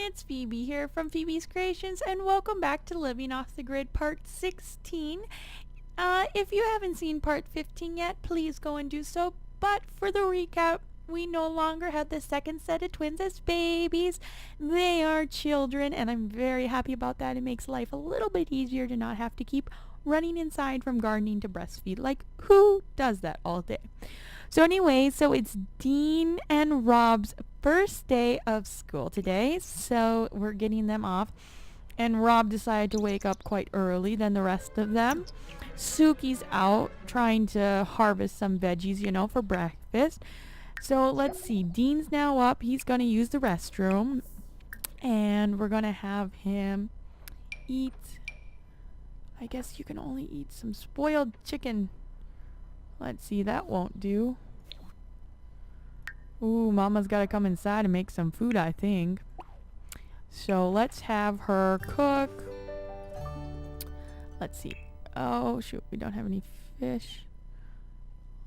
it's Phoebe here from Phoebe's Creations, and welcome back to Living Off the Grid Part 16. If you haven't seen Part 15 yet, please go and do so. But for the recap, we no longer have the second set of twins as babies. They are children, and I'm very happy about that. It makes life a little bit easier to not have to keep running inside from gardening to breastfeed. Like, who does that all day? So anyway, so it's Dean and Rob's first day of school today, so we're getting them off. And Rob decided to wake up quite early than the rest of them. Suki's out trying to harvest some veggies, for breakfast. So let's see, Dean's now up. He's going to use the restroom. And we're going to have him eat, I guess you can only eat some spoiled chicken. Let's see, that won't do. Ooh, Mama's got to come inside and make some food, I think. So let's have her cook. Let's see. Oh, shoot, we don't have any fish.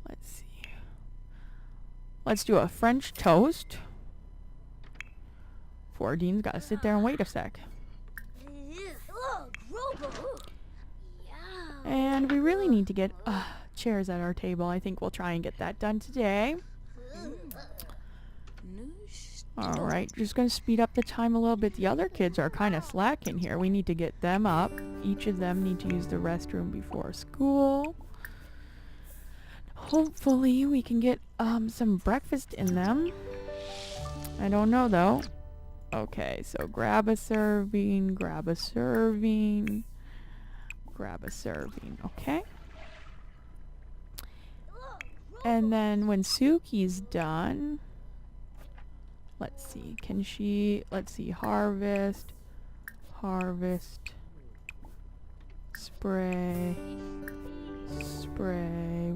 Let's see. Let's do a French toast. Poor Dean's got to sit there and wait a sec. And we really need to get chairs at our table. I think we'll try and get that done today. Alright, just going to speed up the time a little bit. The other kids are kind of slacking here. We need to get them up. Each of them need to use the restroom before school. Hopefully we can get some breakfast in them. I don't know though. Okay, so grab a serving, grab a serving. Grab a serving, okay? And then when Suki's done, let's see, harvest, spray,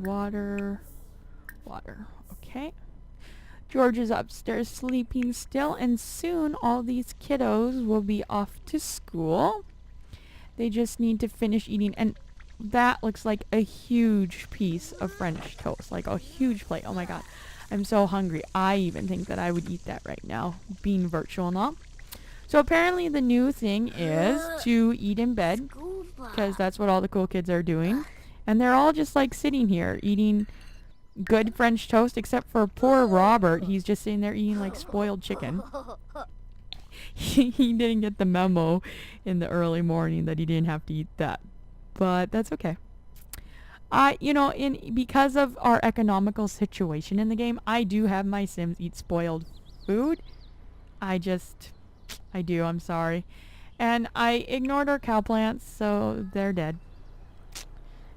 water, okay? George is upstairs sleeping still, and soon all these kiddos will be off to school. They just need to finish eating, and that looks like a huge piece of French toast, like a huge plate. Oh my god, I'm so hungry. I even think that I would eat that right now, being virtual and all. So apparently the new thing is to eat in bed, because that's what all the cool kids are doing. And they're all just like sitting here eating good French toast, except for poor Robert. He's just sitting there eating like spoiled chicken. He didn't get the memo in the early morning that he didn't have to eat that. But that's okay. Because of our economical situation in the game, I do have my Sims eat spoiled food. I do, I'm sorry. And I ignored our cow plants, so they're dead.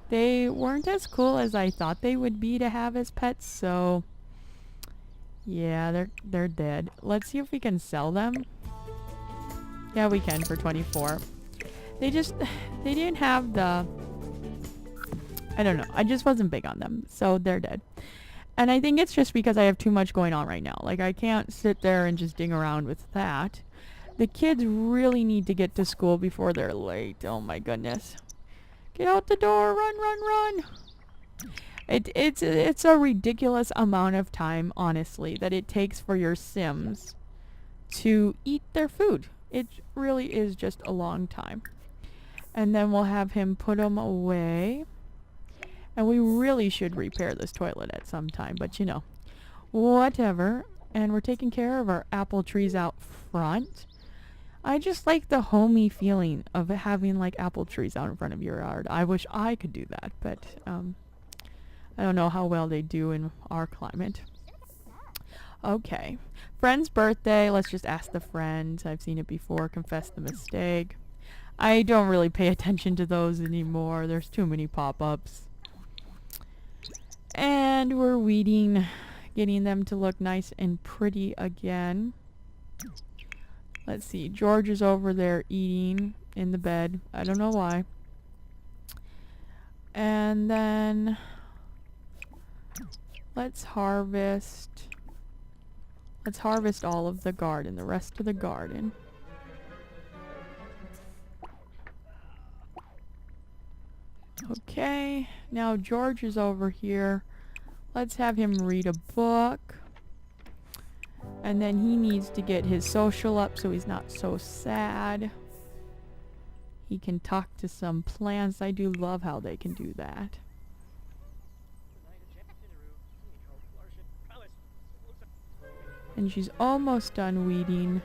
They weren't as cool as I thought they would be to have as pets, so yeah, they're dead. Let's see if we can sell them. Yeah, we can for 24. They didn't have the, I don't know, I just wasn't big on them, so they're dead. And I think it's just because I have too much going on right now. Like, I can't sit there and just ding around with that. The kids really need to get to school before they're late. Oh my goodness. Get out the door, run. It's a ridiculous amount of time, honestly, that it takes for your Sims to eat their food. It really is just a long time. And then we'll have him put them away. And we really should repair this toilet at some time, but whatever. And we're taking care of our apple trees out front. I just like the homey feeling of having like apple trees out in front of your yard. I wish I could do that, but I don't know how well they do in our climate. Okay. Friend's birthday. Let's just ask the friend. I've seen it before. Confess the mistake. I don't really pay attention to those anymore. There's too many pop-ups. And we're weeding, getting them to look nice and pretty again. Let's see. George is over there eating in the bed. I don't know why. And then let's harvest all of the garden, the rest of the garden. Okay, now George is over here. Let's have him read a book. And then he needs to get his social up so he's not so sad. He can talk to some plants. I do love how they can do that. And she's almost done weeding.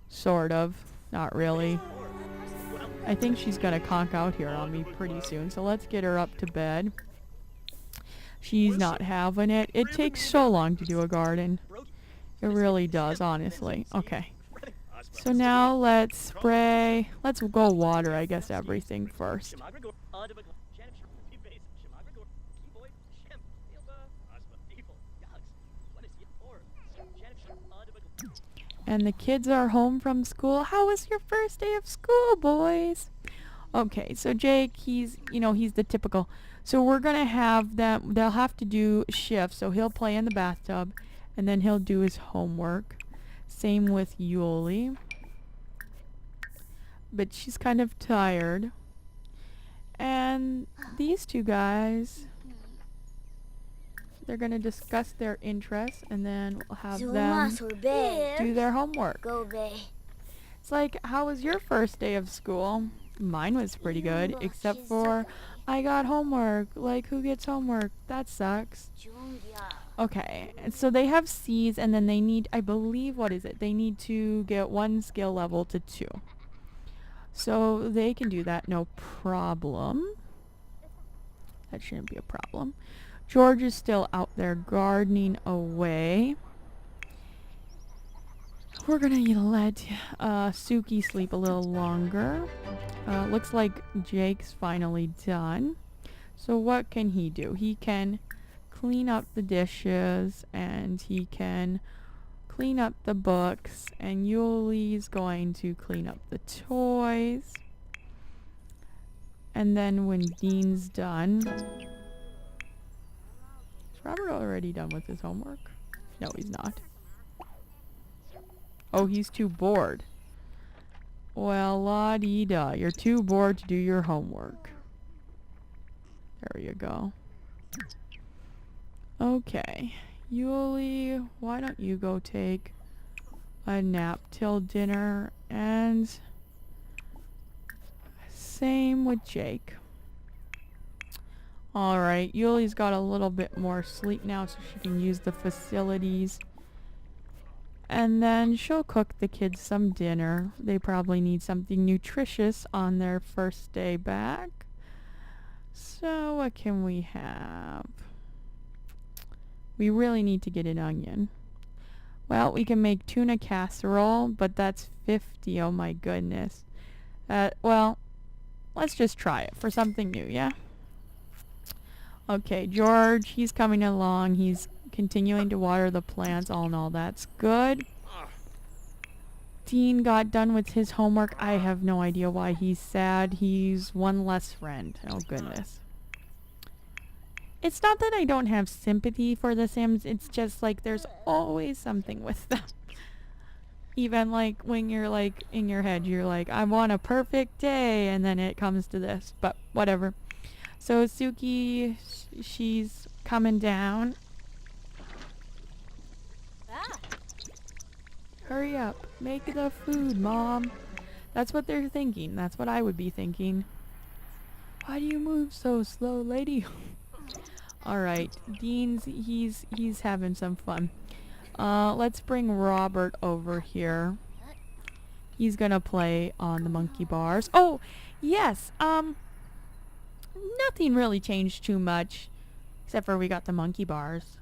Sort of. Not really. I think she's gonna conk out here on me pretty soon. So let's get her up to bed. She's not having it. It takes so long to do a garden. It really does, honestly. Okay. So now let's spray. Let's go water, I guess, everything first. And the kids are home from school. How was your first day of school, boys? Okay, so Jake, he's the typical. So we're going to have them, they'll have to do shifts. So he'll play in the bathtub, and then he'll do his homework. Same with Yuli. But she's kind of tired. And these two guys, they're going to discuss their interests, and then we'll have them do their homework. It's like, how was your first day of school? Mine was pretty good, except for I got homework. Like, who gets homework? That sucks. Okay, and so they have C's, and then they need, I believe, what is it? They need to get 1 skill level to 2. So they can do that, no problem. That shouldn't be a problem. George is still out there gardening away. We're gonna let Suki sleep a little longer. Looks like Jake's finally done. So what can he do? He can clean up the dishes, and he can clean up the books, and Yuli's going to clean up the toys. And then when Dean's done... Is Robert already done with his homework? No, he's not. Oh, he's too bored. Well, la-dee-da. You're too bored to do your homework. There you go. Okay. Yuli, why don't you go take a nap till dinner? And same with Jake. Alright, Yuli's got a little bit more sleep now so she can use the facilities. And then she'll cook the kids some dinner. They probably need something nutritious on their first day back. So what can we have? We really need to get an onion. Well, we can make tuna casserole, but that's 50. Oh my goodness. Well, let's just try it for something new, yeah? Okay, George, he's coming along. He's continuing to water the plants. All in all, that's good. Dean got done with his homework. I have no idea why he's sad. He's one less friend. Oh, goodness. It's not that I don't have sympathy for the Sims. It's just like there's always something with them. Even like when you're like in your head, you're like, I want a perfect day. And then it comes to this. But whatever. So Suki, she's coming down. Hurry up. Make the food, Mom. That's what they're thinking. That's what I would be thinking. Why do you move so slow, lady? Alright. Dean's, he's having some fun. Let's bring Robert over here. He's gonna play on the monkey bars. Oh, yes. Nothing really changed too much. Except for we got the monkey bars.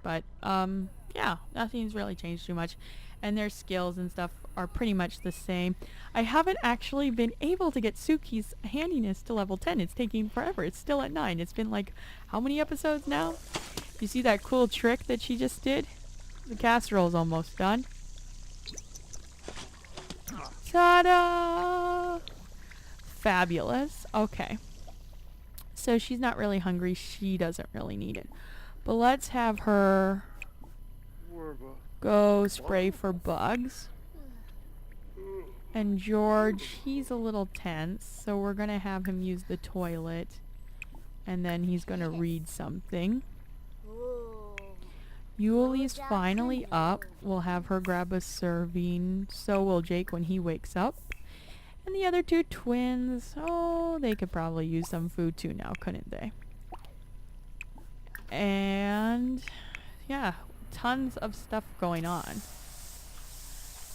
But, yeah. Nothing's really changed too much. And their skills and stuff are pretty much the same. I haven't actually been able to get Suki's handiness to level 10. It's taking forever. It's still at 9. It's been like, how many episodes now? You see that cool trick that she just did? The casserole's almost done. Ta-da! Fabulous. Okay. So she's not really hungry. She doesn't really need it. But let's have her go spray for bugs. And George, he's a little tense, so we're going to have him use the toilet. And then he's going to read something. Yuli's finally up. We'll have her grab a serving. So will Jake when he wakes up. And the other two twins, oh, they could probably use some food too now, couldn't they? And yeah, tons of stuff going on.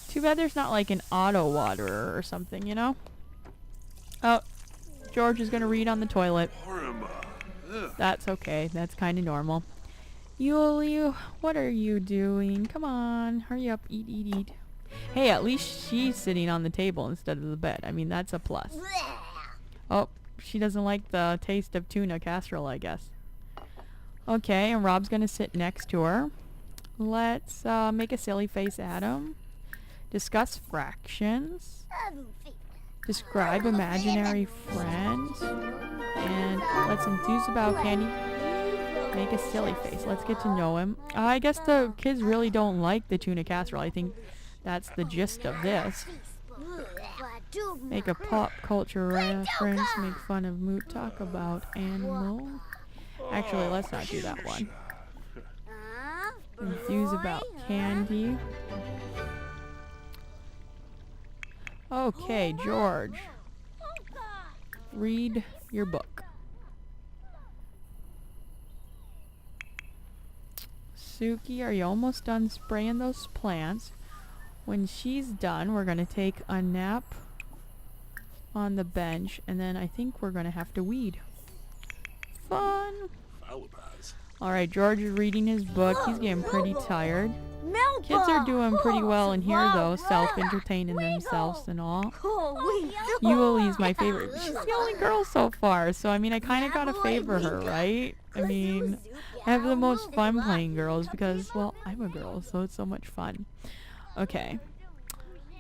Too bad there's not like an auto waterer or something, you know? Oh, George is gonna read on the toilet. That's okay, that's kind of normal. Yuli, what are you doing? Come on, hurry up, eat, eat, eat. Hey, at least she's sitting on the table instead of the bed. I mean, that's a plus. Oh, she doesn't like the taste of tuna casserole, I guess. Okay, and Rob's gonna sit next to her. Let's make a silly face at him. Discuss fractions. Describe imaginary friend. And let's enthuse about candy. Make a silly face. Let's get to know him. I guess the kids really don't like the tuna casserole. I think that's the gist of this. Make a pop culture reference. Make fun of mood. Talk about animal. Actually, let's not do that one. Enthuse about candy. Okay, George. Read your book. Suki, are you almost done spraying those plants? When she's done, we're going to take a nap on the bench, and then I think we're going to have to weed. Fun! Alright, George is reading his book. He's getting pretty tired. Kids are doing pretty well in here, though, self-entertaining themselves and all. Yuli's my favorite. She's the only girl so far, so I mean, I kind of gotta favor her, right? I mean, I have the most fun playing girls because, well, I'm a girl, so it's so much fun. Okay.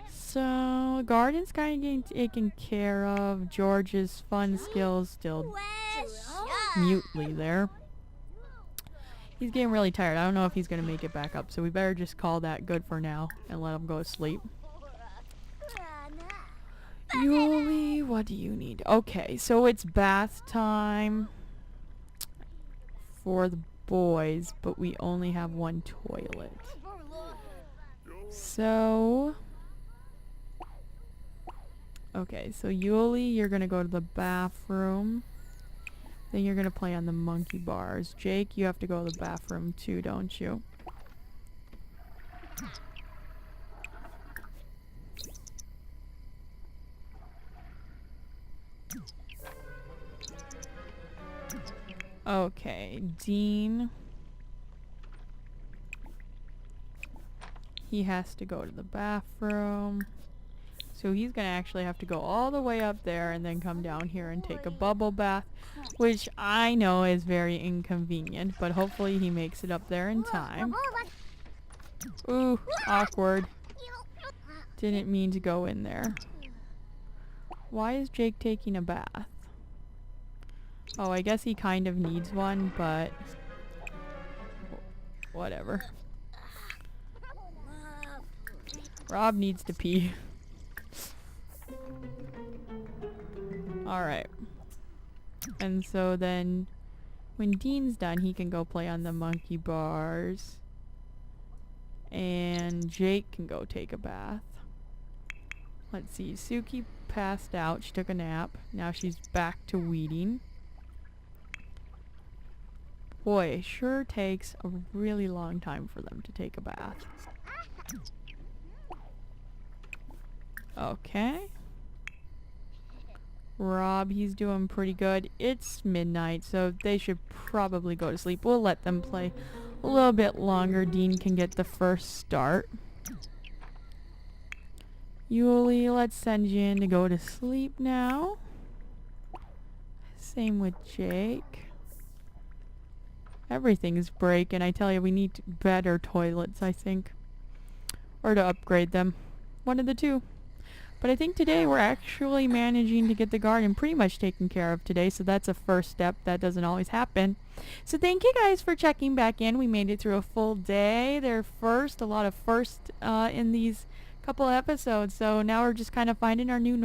So, garden's kind of getting taken care of. George's fun skills still mutely there. He's getting really tired. I don't know if he's going to make it back up, so we better just call that good for now and let him go to sleep. Yuli, what do you need? Okay, so it's bath time for the boys, but we only have one toilet. So... okay, so Yuli, you're going to go to the bathroom. Then you're going to play on the monkey bars. Jake, you have to go to the bathroom too, don't you? Okay, Dean. He has to go to the bathroom. So he's going to actually have to go all the way up there and then come down here and take a bubble bath, which I know is very inconvenient, but hopefully he makes it up there in time. Ooh, awkward. Didn't mean to go in there. Why is Jake taking a bath? Oh, I guess he kind of needs one, but whatever. Rob needs to pee. Alright. And so then when Dean's done, he can go play on the monkey bars. And Jake can go take a bath. Let's see. Suki passed out. She took a nap. Now she's back to weeding. Boy, it sure takes a really long time for them to take a bath. Okay. Rob, he's doing pretty good. It's midnight, so they should probably go to sleep. We'll let them play a little bit longer. Dean can get the first start. Yuli, let's send you in to go to sleep now. Same with Jake. Everything's breaking. I tell you, we need better toilets, I think. Or to upgrade them. One of the two. But I think today we're actually managing to get the garden pretty much taken care of today. So that's a first step. That doesn't always happen. So thank you guys for checking back in. We made it through a full day. They're first. A lot of first in these couple episodes. So now we're just kind of finding our new normal.